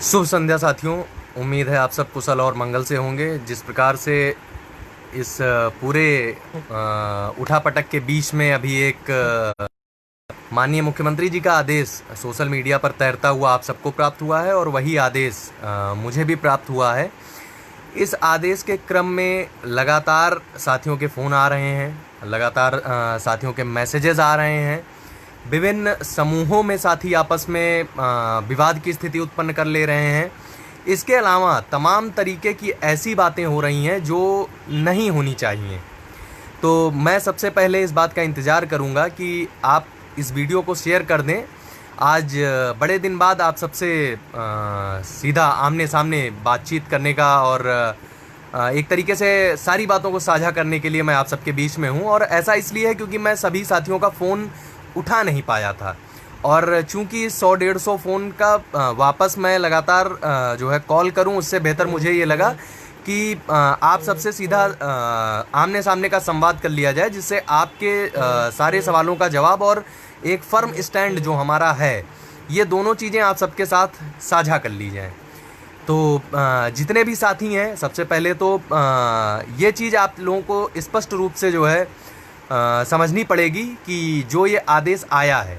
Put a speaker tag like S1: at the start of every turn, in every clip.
S1: शुभ संध्या साथियों। उम्मीद है आप सब कुशल और मंगल से होंगे। जिस प्रकार से इस पूरे उठापटक के बीच में अभी एक माननीय मुख्यमंत्री जी का आदेश सोशल मीडिया पर तैरता हुआ आप सबको प्राप्त हुआ है और वही आदेश मुझे भी प्राप्त हुआ है। इस आदेश के क्रम में लगातार साथियों के फ़ोन आ रहे हैं, लगातार साथियों के मैसेजेस आ रहे हैं। विभिन्न समूहों में साथी आपस में विवाद की स्थिति उत्पन्न कर ले रहे हैं। इसके अलावा तमाम तरीके की ऐसी बातें हो रही हैं जो नहीं होनी चाहिए। तो मैं सबसे पहले इस बात का इंतज़ार करूंगा कि आप इस वीडियो को शेयर कर दें। आज बड़े दिन बाद आप सबसे सीधा आमने सामने बातचीत करने का और एक तरीके से सारी बातों को साझा करने के लिए मैं आप सबके बीच में हूं। और ऐसा इसलिए है क्योंकि मैं सभी साथियों का फ़ोन उठा नहीं पाया था और चूंकि 100-150 फ़ोन का वापस मैं लगातार जो है कॉल करूं, उससे बेहतर मुझे ये लगा कि आप सबसे सीधा आमने सामने का संवाद कर लिया जाए, जिससे आपके सारे सवालों का जवाब और एक फर्म स्टैंड जो हमारा है, ये दोनों चीज़ें आप सबके साथ साझा कर ली जाएं। तो जितने भी साथी हैं, सबसे पहले तो ये चीज़ आप लोगों को स्पष्ट रूप से जो है समझनी पड़ेगी कि जो ये आदेश आया है,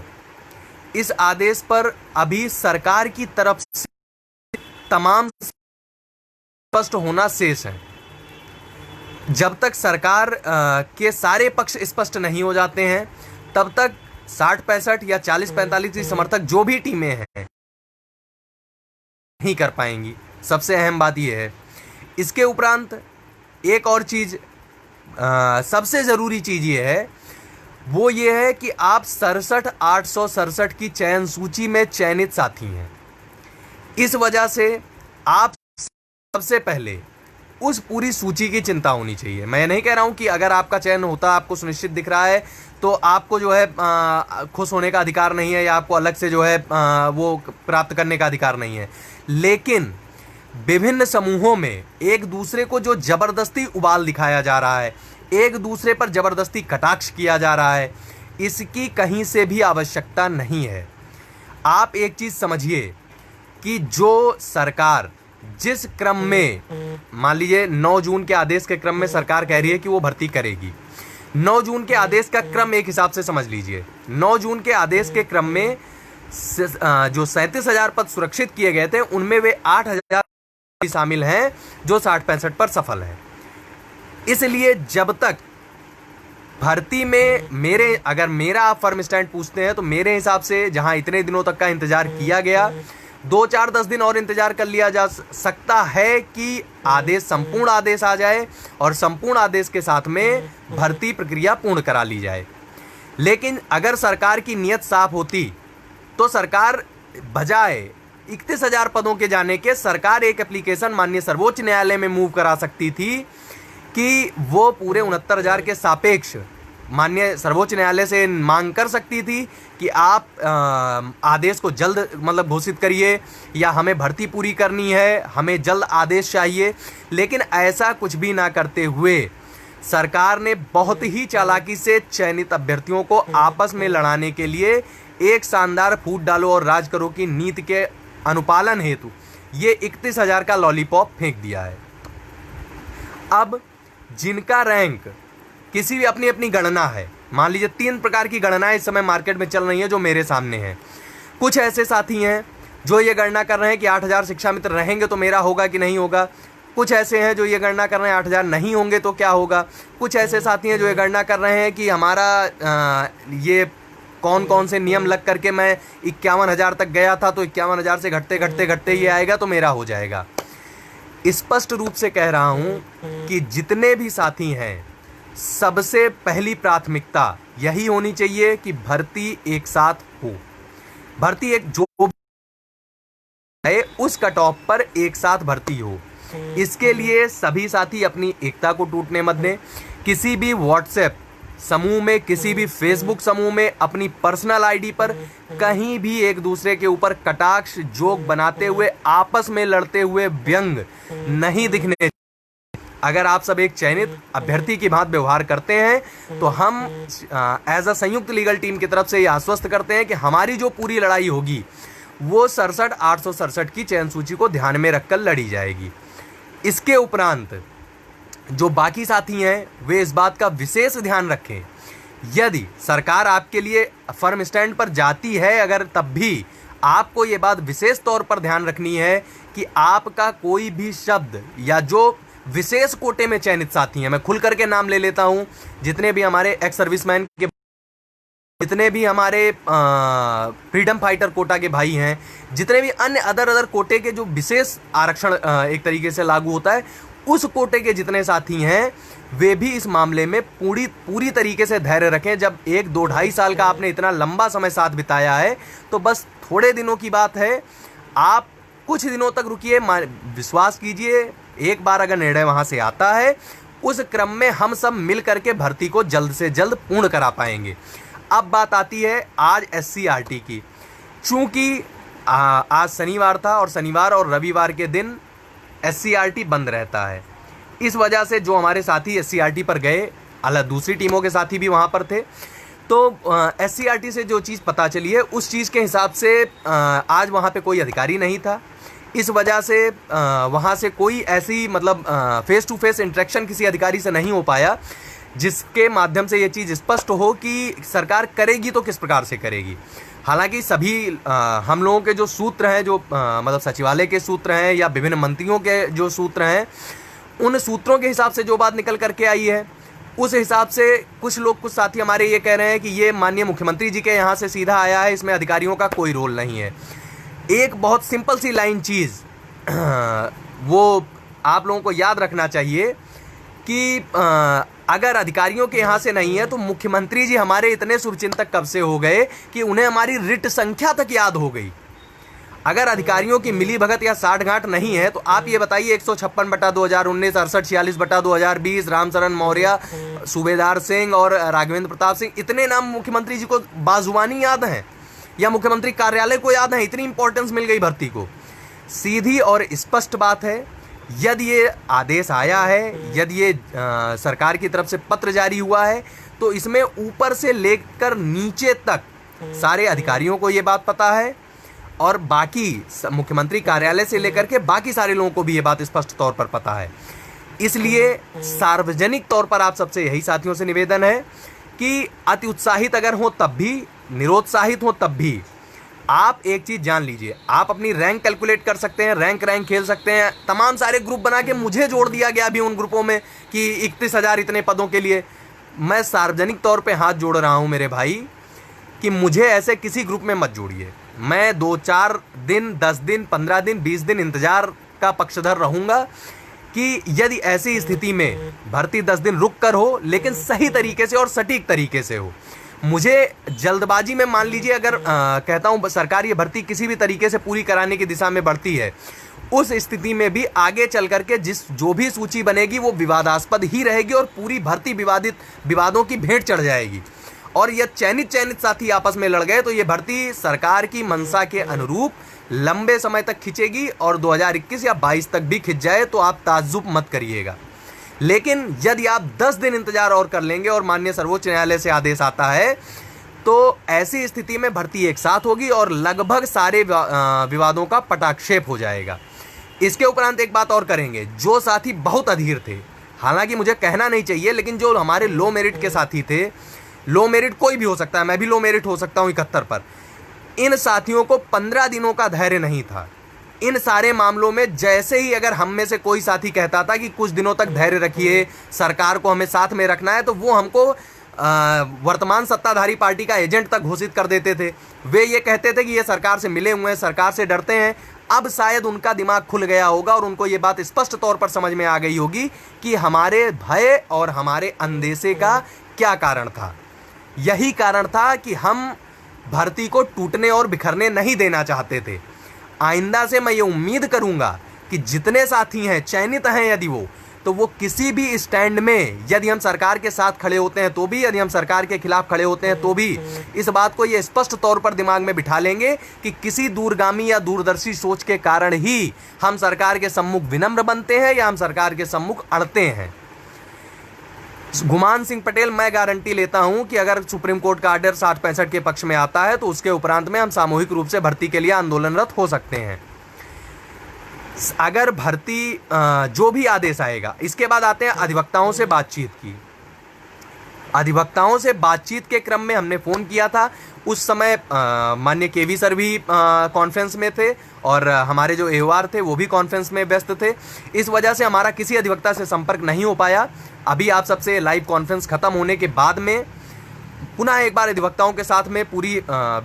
S1: इस आदेश पर अभी सरकार की तरफ से तमाम स्पष्ट होना शेष है। जब तक सरकार के सारे पक्ष स्पष्ट नहीं हो जाते हैं, तब तक 60-65 या 40-45 की समर्थक जो भी टीमें हैं नहीं कर पाएंगी। सबसे अहम बात यह है। इसके उपरांत एक और चीज़, सबसे ज़रूरी चीज़ ये है, वो ये है कि आप 67,867 की चयन सूची में चयनित साथी हैं। इस वजह से आप सबसे पहले उस पूरी सूची की चिंता होनी चाहिए। मैं नहीं कह रहा हूं कि अगर आपका चयन होता, आपको सुनिश्चित दिख रहा है, तो आपको जो है खुश होने का अधिकार नहीं है या आपको अलग से जो है वो प्राप्त करने का अधिकार नहीं है। लेकिन विभिन्न समूहों में एक दूसरे को जो जबरदस्ती उबाल दिखाया जा रहा है, एक दूसरे पर जबरदस्ती कटाक्ष किया जा रहा है, इसकी कहीं से भी आवश्यकता नहीं है। आप एक चीज समझिए कि जो सरकार जिस क्रम में, मान लीजिए 9 जून के आदेश के क्रम में सरकार कह रही है कि वो भर्ती करेगी। 9 जून के आदेश का क्रम एक हिसाब से समझ लीजिए। 9 जून के आदेश के क्रम में जो 37,000 पद सुरक्षित किए गए थे, उनमें वे 8,000 शामिल हैं जो 60-65 पर सफल है। इसलिए जब तक भर्ती में अगर मेरा आप फर्म स्टैंड पूछते हैं, तो मेरे हिसाब से जहां इतने दिनों तक का इंतजार किया गया, 2-4-10 दिन और इंतजार कर लिया जा सकता है कि आदेश, संपूर्ण आदेश आ जाए और संपूर्ण आदेश के साथ में भर्ती प्रक्रिया पूर्ण करा ली जाए। लेकिन अगर सरकार की नीयत साफ होती तो सरकार बजाय 31,000 पदों के जाने के, सरकार एक एप्लीकेशन माननीय सर्वोच्च न्यायालय में मूव करा सकती थी कि वो पूरे 69,000 के सापेक्ष माननीय सर्वोच्च न्यायालय से मांग कर सकती थी कि आप आदेश को जल्द मतलब घोषित करिए, या हमें भर्ती पूरी करनी है, हमें जल्द आदेश चाहिए। लेकिन ऐसा कुछ भी ना करते हुए सरकार ने बहुत ही चालाकी से चयनित अभ्यर्थियों को आपस में लड़ाने के लिए एक शानदार फूट डालो और राज करो की नीति के अनुपालन हेतु ये 31,000 का लॉलीपॉप फेंक दिया है। अब जिनका रैंक किसी भी अपनी अपनी गणना है, मान लीजिए 3 प्रकार की गणनाएं इस समय मार्केट में चल रही हैं जो मेरे सामने हैं। कुछ ऐसे साथी हैं जो ये गणना कर रहे हैं कि 8,000 शिक्षा मित्र रहेंगे तो मेरा होगा कि नहीं होगा। कुछ ऐसे हैं जो ये गणना कर रहे हैं 8,000 नहीं होंगे तो क्या होगा। कुछ ऐसे साथी हैं जो ये गणना कर रहे हैं कि हमारा ये कौन कौन से नियम लग करके मैं 51,000 तक गया था, तो 51,000 से घटते घटते घटते ये आएगा तो मेरा हो जाएगा। स्पष्ट रूप से कह रहा हूं कि जितने भी साथी हैं, सबसे पहली प्राथमिकता यही होनी चाहिए कि भर्ती एक साथ हो। भर्ती एक जो है उस कट ऑफ पर एक साथ भर्ती हो। इसके लिए सभी साथी अपनी एकता को टूटने मत दें। किसी भी व्हाट्सएप समूह में, किसी भी फेसबुक समूह में, अपनी पर्सनल आईडी पर कहीं भी एक दूसरे के ऊपर कटाक्ष, जोक बनाते हुए, आपस में लड़ते हुए व्यंग नहीं दिखने। अगर आप सब एक चयनित अभ्यर्थी की भांति व्यवहार करते हैं तो हम एज अ संयुक्त लीगल टीम की तरफ से ये आश्वस्त करते हैं कि हमारी जो पूरी लड़ाई होगी वो 67,867 की चयन सूची को ध्यान में रखकर लड़ी जाएगी। इसके उपरांत जो बाकी साथी हैं वे इस बात का विशेष ध्यान रखें, यदि सरकार आपके लिए फर्म स्टैंड पर जाती है अगर, तब भी आपको ये बात विशेष तौर पर ध्यान रखनी है कि आपका कोई भी शब्द या जो विशेष कोटे में चयनित साथी हैं, मैं खुल करके नाम ले लेता हूं, जितने भी हमारे एक्स सर्विसमैन के, जितने भी हमारे फ्रीडम फाइटर कोटा के भाई हैं, जितने भी अन्य अदर कोटे के जो विशेष आरक्षण एक तरीके से लागू होता है, उस कोटे के जितने साथी हैं वे भी इस मामले में पूरी तरीके से धैर्य रखें। जब 1-2-2.5 साल का आपने इतना लंबा समय साथ बिताया है तो बस थोड़े दिनों की बात है, आप कुछ दिनों तक रुकिए, विश्वास कीजिए, एक बार अगर निर्णय वहां से आता है उस क्रम में हम सब मिल करके भर्ती को जल्द से जल्द पूर्ण करा पाएंगे। अब बात आती है आज SCRT की। चूंकि आज शनिवार था और शनिवार और रविवार के दिन SCRT बंद रहता है, इस वजह से जो हमारे साथी SCRT पर गए, अलग दूसरी टीमों के साथी भी वहाँ पर थे, तो SCRT से जो चीज़ पता चली है उस चीज़ के हिसाब से आज वहाँ पे कोई अधिकारी नहीं था। इस वजह से वहाँ से कोई ऐसी मतलब फेस टू फेस इंटरेक्शन किसी अधिकारी से नहीं हो पाया जिसके माध्यम से ये चीज़ स्पष्ट हो कि सरकार करेगी तो किस प्रकार से करेगी। हालांकि सभी हम लोगों के जो सूत्र हैं, जो मतलब सचिवालय के सूत्र हैं या विभिन्न मंत्रियों के जो सूत्र हैं, उन सूत्रों के हिसाब से जो बात निकल करके आई है उस हिसाब से कुछ साथी हमारे ये कह रहे हैं कि ये माननीय मुख्यमंत्री जी के यहाँ से सीधा आया है, इसमें अधिकारियों का कोई रोल नहीं है। एक बहुत सिंपल सी लाइन चीज़ वो आप लोगों को याद रखना चाहिए कि अगर अधिकारियों के यहाँ से नहीं है तो मुख्यमंत्री जी हमारे इतने शुभचिंतक कब से हो गए कि उन्हें हमारी रिट संख्या तक याद हो गई। अगर अधिकारियों की मिली भगत या साठ गांठ नहीं है तो आप ये बताइए 156/2019, 6846/2020, रामचरण मौर्य, सूबेदार सिंह और राघवेंद्र प्रताप सिंह, इतने नाम मुख्यमंत्री जी को बाजुबानी याद हैं या मुख्यमंत्री कार्यालय को याद है? इतनी इंपॉर्टेंस मिल गई भर्ती को। सीधी और स्पष्ट बात है, यदि ये आदेश आया है, यदि ये सरकार की तरफ से पत्र जारी हुआ है तो इसमें ऊपर से लेकर नीचे तक सारे अधिकारियों को ये बात पता है और बाकी मुख्यमंत्री कार्यालय से लेकर के बाकी सारे लोगों को भी ये बात स्पष्ट तौर पर पता है। इसलिए सार्वजनिक तौर पर आप सबसे यही साथियों से निवेदन है कि अति उत्साहित अगर हो तब भी, निरुत्साहित हो तब भी, आप एक चीज़ जान लीजिए, आप अपनी रैंक कैलकुलेट कर सकते हैं, रैंक खेल सकते हैं। तमाम सारे ग्रुप बना के मुझे जोड़ दिया गया भी उन ग्रुपों में कि 31,000 इतने पदों के लिए। मैं सार्वजनिक तौर पे हाथ जोड़ रहा हूं मेरे भाई कि मुझे ऐसे किसी ग्रुप में मत जोड़िए। मैं 2-4 दिन, 10 दिन, 15 दिन, 20 दिन इंतजार का पक्षधर रहूँगा कि यदि ऐसी स्थिति में भर्ती 10 दिन रुक कर हो लेकिन सही तरीके से और सटीक तरीके से हो। मुझे जल्दबाजी में मान लीजिए अगर कहता हूं सरकार ये भर्ती किसी भी तरीके से पूरी कराने की दिशा में बढ़ती है, उस स्थिति में भी आगे चल करके जो भी सूची बनेगी वो विवादास्पद ही रहेगी और पूरी भर्ती विवादों की भेंट चढ़ जाएगी। और यह चयनित साथी आपस में लड़ गए तो ये भर्ती सरकार की मंशा के अनुरूप लंबे समय तक खिंचेगी और 2021 या 22 तक भी खिंच जाए तो आप ताज्जुब मत करिएगा। लेकिन यदि आप 10 दिन इंतजार और कर लेंगे और माननीय सर्वोच्च न्यायालय से आदेश आता है तो ऐसी स्थिति में भर्ती एक साथ होगी और लगभग सारे विवादों का पटाक्षेप हो जाएगा। इसके उपरांत एक बात और करेंगे, जो साथी बहुत अधीर थे, हालांकि मुझे कहना नहीं चाहिए, लेकिन जो हमारे लो मेरिट के साथी थे, लो मेरिट कोई भी हो सकता है, मैं भी लो मेरिट हो सकता हूँ 71 पर, इन साथियों को 15 दिनों का धैर्य नहीं था। इन सारे मामलों में जैसे ही अगर हम में से कोई साथी कहता था कि कुछ दिनों तक धैर्य रखिए, सरकार को हमें साथ में रखना है, तो वो हमको वर्तमान सत्ताधारी पार्टी का एजेंट तक घोषित कर देते थे। वे ये कहते थे कि ये सरकार से मिले हुए हैं, सरकार से डरते हैं। अब शायद उनका दिमाग खुल गया होगा और उनको ये बात स्पष्ट तौर पर समझ में आ गई होगी कि हमारे भय और हमारे अंदेशे का क्या कारण था। यही कारण था कि हम भर्ती को टूटने और बिखरने नहीं देना चाहते थे। आइंदा से मैं ये उम्मीद करूंगा कि जितने साथी हैं, चयनित हैं यदि वो किसी भी स्टैंड में, यदि हम सरकार के साथ खड़े होते हैं तो भी, यदि हम सरकार के खिलाफ खड़े होते हैं तो भी, इस बात को ये स्पष्ट तौर पर दिमाग में बिठा लेंगे कि किसी दूरगामी या दूरदर्शी सोच के कारण ही हम सरकार के सम्मुख विनम्र बनते हैं या हम सरकार के सम्मुख अड़ते हैं। गुमान सिंह पटेल, मैं गारंटी लेता हूं कि अगर सुप्रीम कोर्ट का आर्डर 60-65 के पक्ष में आता है तो उसके उपरांत में हम सामूहिक रूप से भर्ती के लिए आंदोलनरत हो सकते हैं। अगर भर्ती जो भी आदेश आएगा। इसके बाद आते हैं अधिवक्ताओं से बातचीत की। अधिवक्ताओं से बातचीत के क्रम में हमने फ़ोन किया था। उस समय माननीय केवी सर भी कॉन्फ्रेंस में थे और हमारे जो एओआर थे वो भी कॉन्फ्रेंस में व्यस्त थे। इस वजह से हमारा किसी अधिवक्ता से संपर्क नहीं हो पाया। अभी आप सबसे लाइव कॉन्फ्रेंस खत्म होने के बाद में पुनः एक बार अधिवक्ताओं के साथ में पूरी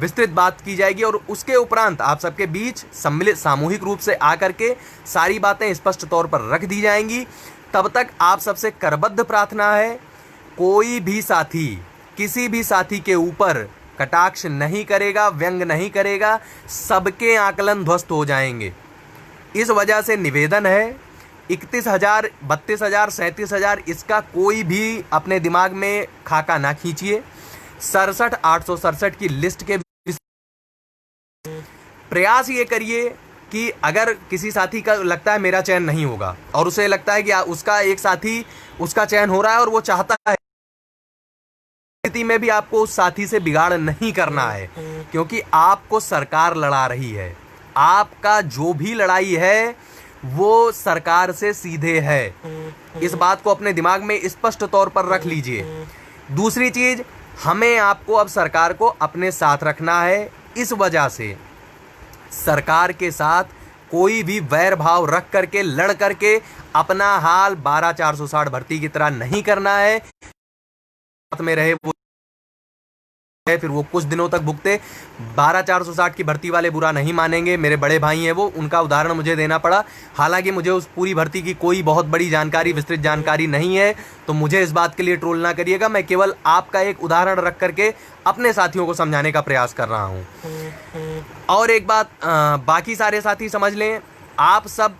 S1: विस्तृत बात की जाएगी और उसके उपरांत आप सबके बीच सम्मिलित सामूहिक रूप से आकर के सारी बातें स्पष्ट तौर पर रख दी जाएंगी। तब तक आप सबसे करबद्ध प्रार्थना है, कोई भी साथी किसी भी साथी के ऊपर कटाक्ष नहीं करेगा, व्यंग नहीं करेगा, सबके आकलन ध्वस्त हो जाएंगे। इस वजह से निवेदन है, 31,000, 32,000, 37,000 इसका कोई भी अपने दिमाग में खाका ना खींचिए। 67,867 की लिस्ट के प्रयास ये करिए कि अगर किसी साथी का लगता है मेरा चयन नहीं होगा और उसे लगता है कि उसका एक साथी उसका चयन हो रहा है और वो चाहता है, स्थिति में भी आपको उस साथी से बिगाड़ नहीं करना है, क्योंकि आपको सरकार लड़ा रही है। आपका जो भी लड़ाई है वो सरकार से सीधे है। इस बात को अपने दिमाग में स्पष्ट तौर पर रख लीजिए। दूसरी चीज, हमें आपको अब सरकार को अपने साथ रखना है। इस वजह से सरकार के साथ कोई भी वैर भाव रख करके लड़ करके अपना हाल 12,460 भर्ती की तरह नहीं करना है। साथ में रहे वो फिर वो कुछ दिनों तक भुगते। 12,460 की भर्ती वाले बुरा नहीं मानेंगे, मेरे बड़े भाई हैं वो, उनका उदाहरण मुझे देना पड़ा। हालांकि मुझे उस पूरी भर्ती की कोई बहुत बड़ी जानकारी, विस्तृत जानकारी नहीं है, तो मुझे इस बात के लिए ट्रोल ना करिएगा। मैं केवल आपका एक उदाहरण रख करके अपने साथियों को समझाने का प्रयास कर रहा हूँ। और एक बात बाकी सारे साथी समझ लें, आप सब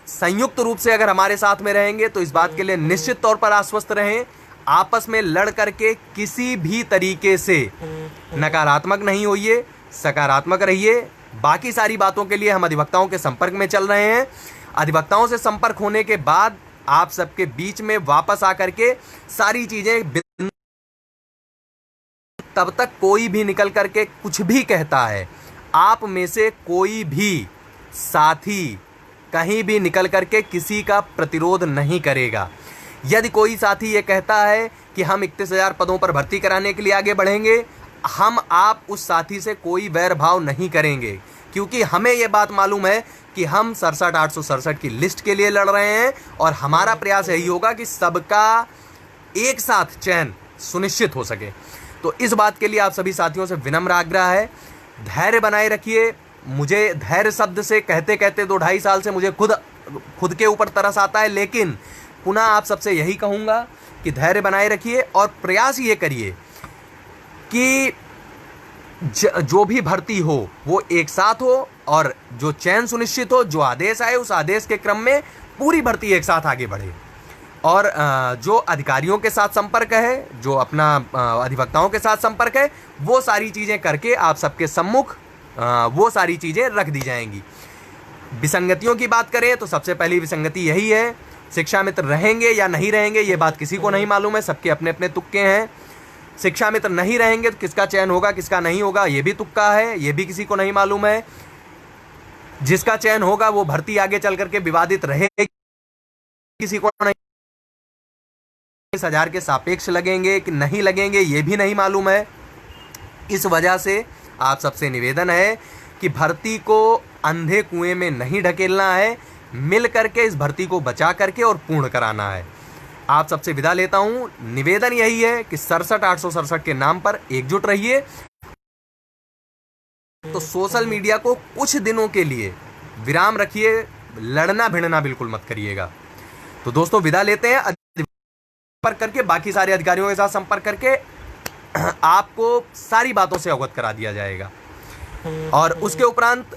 S1: संयुक्त रूप से अगर हमारे साथ में रहेंगे तो इस बात के लिए निश्चित तौर पर आश्वस्त रहें, आपस में लड़ करके किसी भी तरीके से नकारात्मक नहीं होइए, सकारात्मक रहिए। बाकी सारी बातों के लिए हम अधिवक्ताओं के संपर्क में चल रहे हैं। अधिवक्ताओं से संपर्क होने के बाद आप सबके बीच में वापस आकर के सारी चीजें, तब तक कोई भी निकल करके कुछ भी कहता है, आप में से कोई भी साथी कहीं भी निकल करके किसी का प्रतिरोध नहीं करेगा। यदि कोई साथी ये कहता है कि हम 31,000 पदों पर भर्ती कराने के लिए आगे बढ़ेंगे, हम आप उस साथी से कोई वैर भाव नहीं करेंगे, क्योंकि हमें ये बात मालूम है कि हम 67,867 की लिस्ट के लिए लड़ रहे हैं और हमारा प्रयास यही होगा कि सबका एक साथ चयन सुनिश्चित हो सके। तो इस बात के लिए आप सभी साथियों से विनम्र आग्रह है, धैर्य बनाए रखिए। मुझे धैर्य शब्द से कहते कहते 2-2.5 साल से मुझे खुद के ऊपर तरस आता है, लेकिन पुनः आप सबसे यही कहूँगा कि धैर्य बनाए रखिए और प्रयास ये करिए कि जो भी भर्ती हो वो एक साथ हो और जो चयन सुनिश्चित हो, जो आदेश आए उस आदेश के क्रम में पूरी भर्ती एक साथ आगे बढ़े। और जो अधिकारियों के साथ संपर्क है, जो अपना अधिवक्ताओं के साथ संपर्क है, वो सारी चीज़ें करके आप सबके सम्मुख वो सारी चीज़ें रख दी जाएंगी। विसंगतियों की बात करें तो सबसे पहली विसंगति यही है, शिक्षा मित्र रहेंगे या नहीं रहेंगे ये बात किसी को नहीं मालूम है, सबके अपने अपने तुक्के हैं। शिक्षा मित्र नहीं रहेंगे तो किसका चयन होगा किसका नहीं होगा ये भी तुक्का है, ये भी किसी को नहीं मालूम है। जिसका चयन होगा वो भर्ती आगे चल करके विवादित रहेगी, किसी को नहीं। 30,000 के सापेक्ष लगेंगे कि नहीं लगेंगे ये भी नहीं मालूम है। इस वजह से आप सबसे निवेदन है कि भर्ती को अंधे कुएं में नहीं ढकेलना है, मिल करके इस भर्ती को बचा करके और पूर्ण कराना है। आप सबसे विदा लेता हूं। निवेदन यही है कि 67,867 के नाम पर एकजुट रहिए। तो सोशल मीडिया को कुछ दिनों के लिए विराम रखिए, लड़ना भिड़ना बिल्कुल मत करिएगा। तो दोस्तों विदा लेते हैं। संपर्क करके बाकी सारे अधिकारियों के साथ संपर्क करके आपको सारी बातों से अवगत करा दिया जाएगा। और उसके उपरांत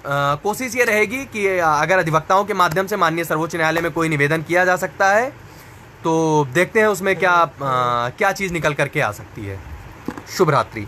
S1: कोशिश ये रहेगी कि अगर अधिवक्ताओं के माध्यम से माननीय सर्वोच्च न्यायालय में कोई निवेदन किया जा सकता है तो देखते हैं उसमें क्या चीज़ निकल करके आ सकती है। शुभ रात्रि।